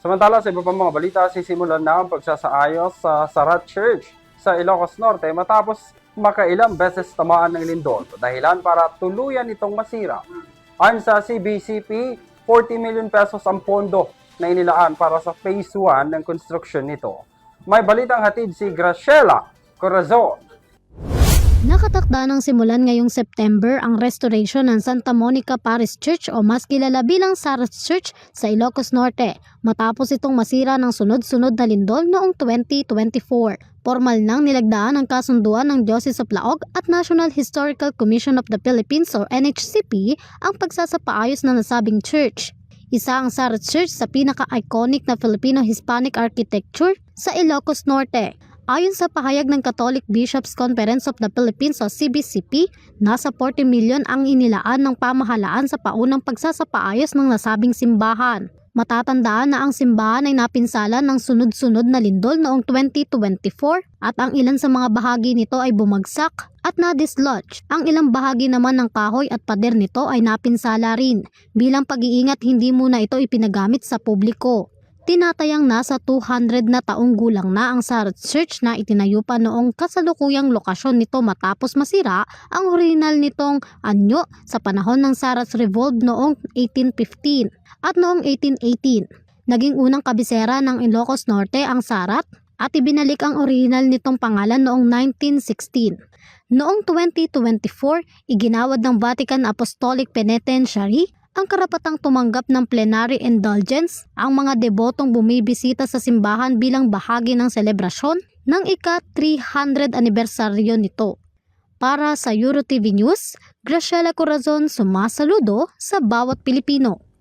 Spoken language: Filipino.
Samantala sa iba pang mga balita, sisimulan na ang pagsasaayos sa Sarat Church sa Ilocos Norte matapos makailang beses tamaan ng lindol, dahilan para tuluyan itong masira. Ayon sa CBCP, 40 million pesos ang pondo na inilaan para sa Phase 1 ng construction nito. May balitang hatid si Graciela Corazon. Nakatakda ng simulan ngayong September ang restoration ng Santa Monica Parish Church o mas kilala bilang Sarat Church sa Ilocos Norte matapos itong masira ng sunod-sunod na lindol noong 2024. Formal nang nilagdaan ang kasunduan ng Diocese of Laog at National Historical Commission of the Philippines o NHCP ang pagsasapaayos ng nasabing church. Isa ang Sarat Church sa pinaka-iconic na Filipino-Hispanic architecture sa Ilocos Norte. Ayon sa pahayag ng Catholic Bishops' Conference of the Philippines o CBCP, nasa 40 million ang inilaan ng pamahalaan sa paunang pagsasapaayos ng nasabing simbahan. Matatandaan na ang simbahan ay napinsala ng sunod-sunod na lindol noong 2024 at ang ilan sa mga bahagi nito ay bumagsak at na-dislodge. Ang ilang bahagi naman ng kahoy at pader nito ay napinsala rin. Bilang pag-iingat, hindi muna ito ipinagamit sa publiko. Tinatayang nasa 200 na taong gulang na ang Sarat Church na itinayo pa noong kasalukuyang lokasyon nito matapos masira ang orihinal nitong anyo sa panahon ng Sarat Revolt noong 1815 at noong 1818. Naging unang kabisera ng Ilocos Norte ang Sarat at ibinalik ang orihinal nitong pangalan noong 1916. Noong 2024, iginawad ng Vatican Apostolic Penitentiary ang karapatang tumanggap ng plenary indulgence ang mga debotong bumibisita sa simbahan bilang bahagi ng selebrasyon ng ika-300 anibersaryo nito. Para sa EuroTV News, Graciela Corazon, sumasaludo sa bawat Pilipino.